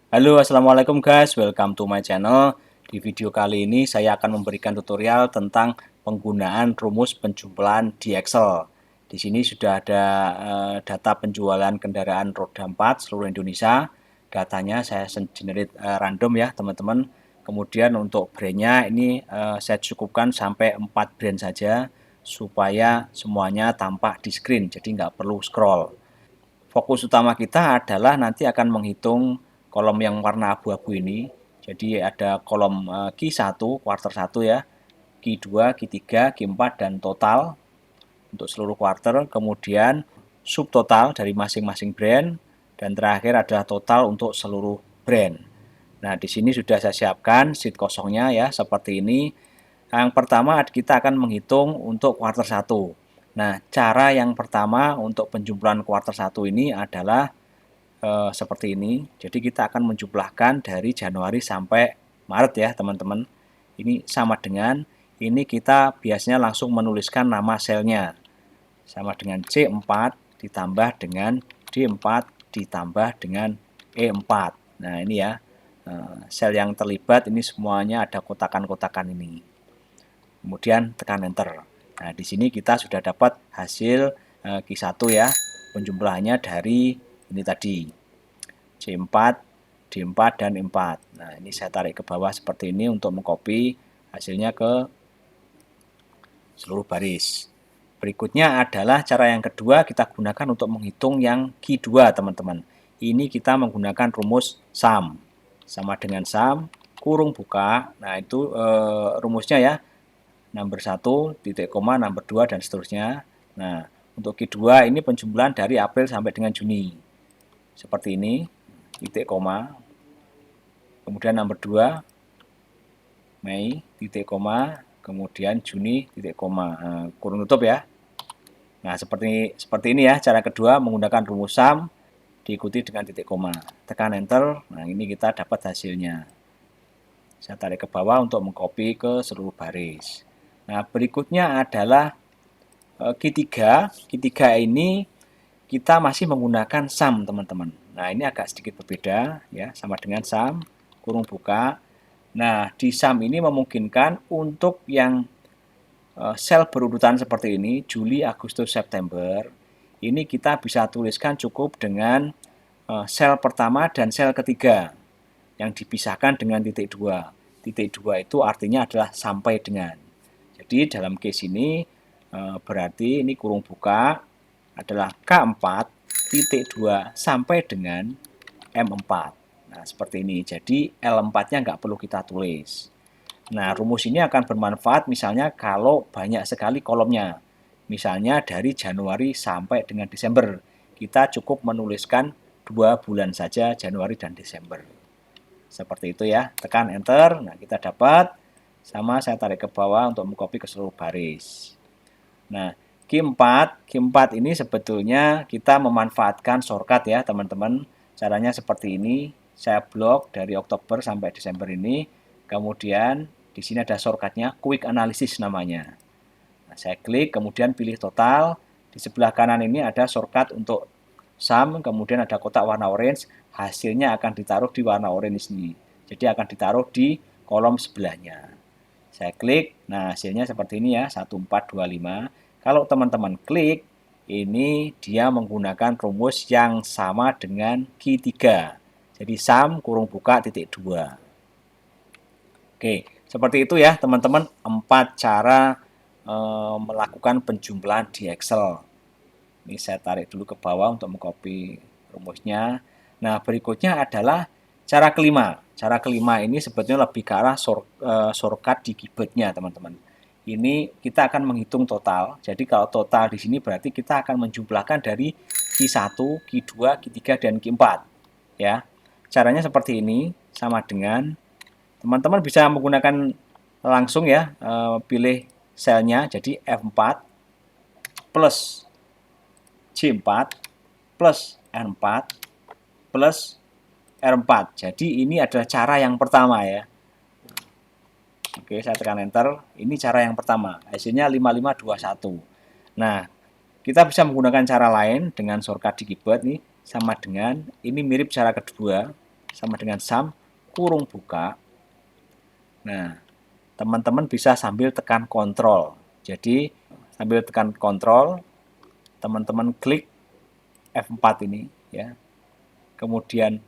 Halo, assalamualaikum guys, welcome to my channel. Di video kali ini saya akan memberikan tutorial tentang penggunaan rumus penjumlahan di Excel. Di sini sudah ada data penjualan kendaraan roda 4 seluruh Indonesia. Datanya saya generate random ya teman-teman. Kemudian untuk brandnya ini saya cukupkan sampai 4 brand saja supaya semuanya tampak di screen, jadi nggak perlu scroll. Fokus utama kita adalah nanti akan menghitung kolom yang warna abu-abu ini. Jadi ada kolom Q1, kuartal 1 ya, Q2, Q3, Q4, dan total untuk seluruh kuartal. Kemudian subtotal dari masing-masing brand. Dan terakhir adalah total untuk seluruh brand. Nah, di sini sudah saya siapkan sheet kosongnya ya, seperti ini. Yang pertama kita akan menghitung untuk kuartal 1. Nah, cara yang pertama untuk penjumlahan kuartal 1 ini adalah seperti ini. Jadi kita akan menjumlahkan dari Januari sampai Maret ya teman-teman. Ini sama dengan, ini kita biasanya langsung menuliskan nama selnya. Sama dengan C4 ditambah dengan D4 ditambah dengan E4. Nah ini ya, sel yang terlibat ini semuanya ada kotakan-kotakan ini. Kemudian tekan enter. Nah di sini kita sudah dapat hasil Q1 ya, penjumlahannya dari ini tadi. C4, D4, dan E4. Nah, ini saya tarik ke bawah seperti ini untuk mengcopy hasilnya ke seluruh baris. Berikutnya adalah cara yang kedua kita gunakan untuk menghitung yang Q2, teman-teman. Ini kita menggunakan rumus SUM. Sama dengan SUM, kurung buka. Nah, itu rumusnya ya. Number 1, titik koma, number 2, dan seterusnya. Nah, untuk Q2 ini penjumlahan dari April sampai dengan Juni. Seperti ini. Titik koma, kemudian nomor 2 Mei titik koma, kemudian Juni titik koma, kurung tutup ya. Nah seperti ini ya cara kedua menggunakan rumus SUM diikuti dengan titik koma, tekan enter. Nah ini kita dapat hasilnya. Saya tarik ke bawah untuk mengcopy ke seluruh baris. Nah berikutnya adalah Q3 ini kita masih menggunakan SUM teman-teman. Nah ini agak sedikit berbeda ya, sama dengan SUM kurung buka. Nah di SUM ini memungkinkan untuk yang sel berurutan seperti ini, Juli, Agustus, September, ini kita bisa tuliskan cukup dengan sel pertama dan sel ketiga yang dipisahkan dengan titik 2. Titik 2 itu artinya adalah sampai dengan. Jadi dalam case ini berarti ini kurung buka adalah K4 titik 2 sampai dengan M4. Nah seperti ini, jadi L4 nya nggak perlu kita tulis. Nah rumus ini akan bermanfaat misalnya kalau banyak sekali kolomnya, misalnya dari Januari sampai dengan Desember, kita cukup menuliskan 2 bulan saja, Januari dan Desember. Seperti itu ya, tekan enter. Nah kita dapat, sama saya tarik ke bawah untuk mengcopy ke seluruh baris. Nah, Q4 ini sebetulnya kita memanfaatkan shortcut ya teman-teman. Caranya seperti ini, saya blok dari Oktober sampai Desember ini. Kemudian di sini ada shortcutnya, Quick Analysis namanya. Nah, saya klik, kemudian pilih total. Di sebelah kanan ini ada shortcut untuk SUM, kemudian ada kotak warna orange. Hasilnya akan ditaruh di warna orange ini. Jadi akan ditaruh di kolom sebelahnya. Saya klik, nah hasilnya seperti ini ya, 1425. Kalau teman-teman klik, ini dia menggunakan rumus yang sama dengan Q3. Jadi SUM kurung buka titik 2. Oke, seperti itu ya teman-teman, 4 cara melakukan penjumlahan di Excel. Ini saya tarik dulu ke bawah untuk mengcopy rumusnya. Nah, berikutnya adalah cara kelima. Cara kelima ini sebetulnya lebih ke arah shortcut di keyboardnya, teman-teman. Ini kita akan menghitung total. Jadi kalau total di sini berarti kita akan menjumlahkan dari Q1, Q2, Q3, dan Q4. Ya, caranya seperti ini, sama dengan teman-teman bisa menggunakan langsung ya, pilih selnya. Jadi F4 plus C4 plus N4 plus R4. Jadi ini adalah cara yang pertama ya. Oke, saya tekan enter. Ini cara yang pertama. Hasilnya 5521. Nah, kita bisa menggunakan cara lain dengan shortcut di keyboard nih, sama dengan ini mirip cara kedua. sama dengan sum kurung buka. Nah, teman-teman bisa sambil tekan kontrol. Jadi, sambil tekan kontrol, teman-teman klik F4 ini, ya. Kemudian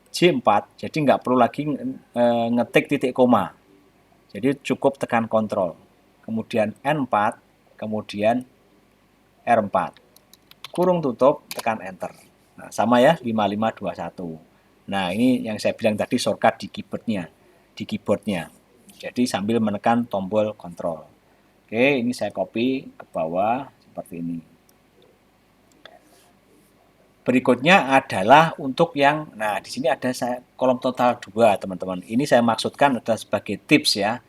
J4, jadi nggak perlu lagi ngetik titik koma. Jadi cukup tekan kontrol. Kemudian N4, kemudian R4. Kurung tutup, tekan enter. Nah, sama ya, 5521. Nah, ini yang saya bilang tadi shortcut di keyboardnya. Jadi sambil menekan tombol kontrol. Oke, ini saya copy ke bawah seperti ini. Berikutnya adalah untuk yang, nah di sini ada kolom total 2, teman-teman. Ini saya maksudkan adalah sebagai tips ya,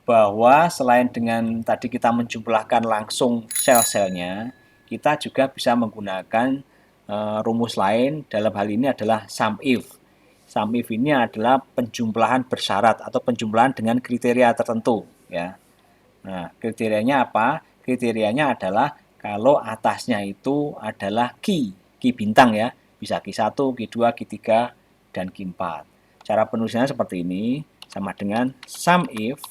bahwa selain dengan tadi kita menjumlahkan langsung sel-selnya, kita juga bisa menggunakan rumus lain. Dalam hal ini adalah sum if. Sum if ini adalah penjumlahan bersyarat atau penjumlahan dengan kriteria tertentu ya. Nah, kriterianya apa? Kriterianya adalah kalau atasnya itu adalah key bintang ya, bisa Q1, Q2, Q3, dan Q4. Cara penulisannya seperti ini, sama dengan sum if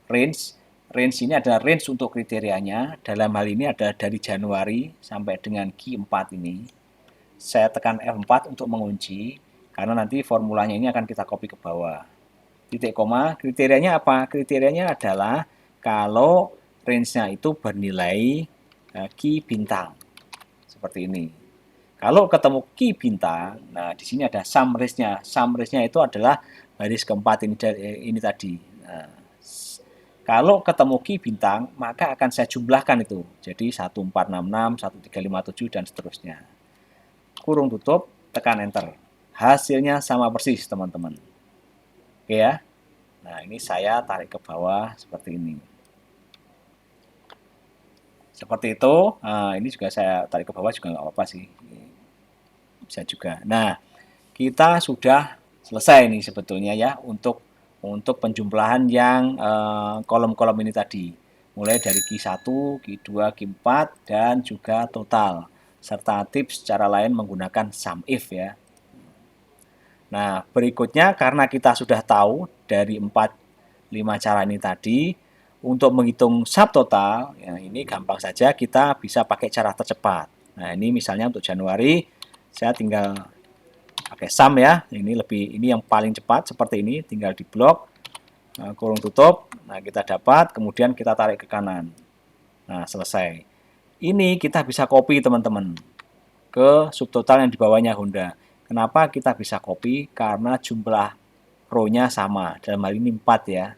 range. Range ini adalah range untuk kriterianya, dalam hal ini adalah dari Januari sampai dengan Q4 ini. Saya tekan F4 untuk mengunci, karena nanti formulanya ini akan kita copy ke bawah. Titik koma, kriterianya apa? Kriterianya adalah kalau range-nya itu bernilai Q bintang. Seperti ini. Kalau ketemu key bintang, nah di sini ada sum range-nya. Sum range-nya itu adalah baris keempat ini tadi. Nah, kalau ketemu key bintang, maka akan saya jumlahkan itu. Jadi 1466, 1357, dan seterusnya. Kurung tutup, tekan enter. Hasilnya sama persis, teman-teman. Oke ya. Nah, ini saya tarik ke bawah seperti ini. Seperti itu. Nah, ini juga saya tarik ke bawah juga nggak apa-apa sih. Bisa juga. Nah, kita sudah selesai nih sebetulnya ya untuk penjumlahan yang kolom-kolom ini tadi. Mulai dari Q1, Q2, Q4, dan juga total. Serta tips cara lain menggunakan sum if ya. Nah, berikutnya karena kita sudah tahu dari 4-5 cara ini tadi, untuk menghitung subtotal, ya ini gampang saja, kita bisa pakai cara tercepat. Nah, ini misalnya untuk Januari, saya tinggal pakai sum ya, ini yang paling cepat seperti ini, tinggal di blok, kurung tutup, nah kita dapat, kemudian kita tarik ke kanan. Nah, selesai. Ini kita bisa copy teman-teman ke subtotal yang di bawahnya Honda. Kenapa kita bisa copy? Karena jumlah row-nya sama. Dalam hal ini 4 ya.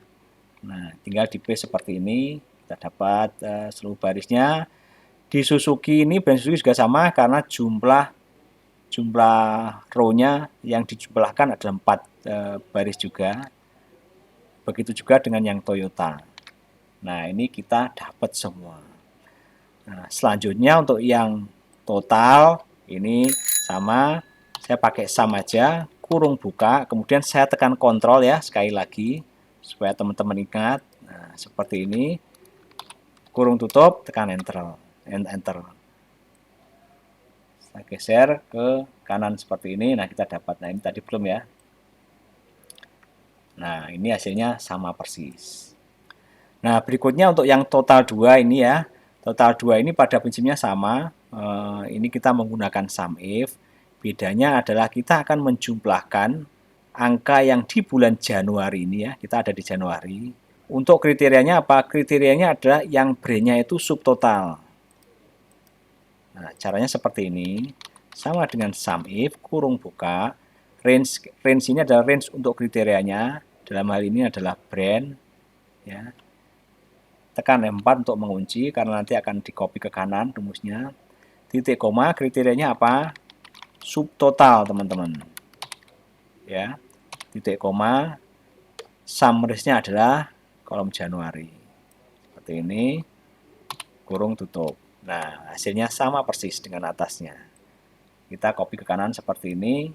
Nah, tinggal di paste seperti ini. Kita dapat seluruh barisnya. Di Suzuki ini, brand Suzuki juga sama karena jumlah row-nya yang dijumlahkan adalah 4 baris juga. Begitu juga dengan yang Toyota. Nah, ini kita dapat semua. Nah, selanjutnya untuk yang total, ini sama. Saya pakai sum aja, kurung buka, kemudian saya tekan kontrol ya, sekali lagi, supaya teman-teman ingat. Nah, seperti ini, kurung tutup, tekan enter. Saya geser ke kanan seperti ini, nah kita dapat, nah ini tadi belum ya. Nah, ini hasilnya sama persis. Nah, berikutnya untuk yang total 2 ini ya, total 2 ini pada prinsipnya sama, ini kita menggunakan sum if. Bedanya adalah kita akan menjumlahkan angka yang di bulan Januari ini ya, kita ada di Januari. Untuk kriterianya apa? Kriterianya adalah yang brandnya itu subtotal. Nah, caranya seperti ini. Sama dengan sum if, kurung buka. Range ini adalah range untuk kriterianya. Dalam hal ini adalah brand. Ya. Tekan F4 untuk mengunci, karena nanti akan di copy ke kanan rumusnya. Titik koma, kriterianya apa? Subtotal teman-teman ya, titik koma, sum range-nya adalah kolom Januari seperti ini, kurung tutup. Nah, hasilnya sama persis dengan atasnya. Kita copy ke kanan seperti ini.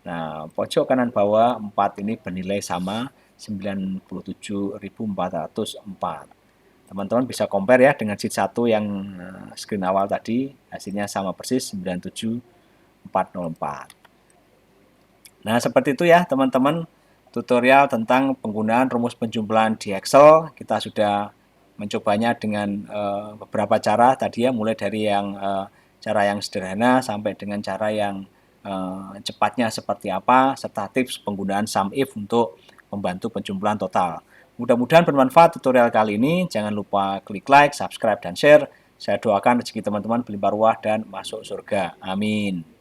Nah, pojok kanan bawah 4 ini bernilai sama 97.404. Teman-teman bisa compare ya dengan sheet 1 yang screen awal tadi, hasilnya sama persis 97404. Nah, seperti itu ya teman-teman, tutorial tentang penggunaan rumus penjumlahan di Excel. Kita sudah mencobanya dengan beberapa cara tadi ya, mulai dari yang cara yang sederhana sampai dengan cara yang cepatnya seperti apa, serta tips penggunaan sum if untuk membantu penjumlahan total. Mudah-mudahan bermanfaat tutorial kali ini. Jangan lupa klik like, subscribe, dan share. Saya doakan rezeki teman-teman berlimpah ruah dan masuk surga. Amin.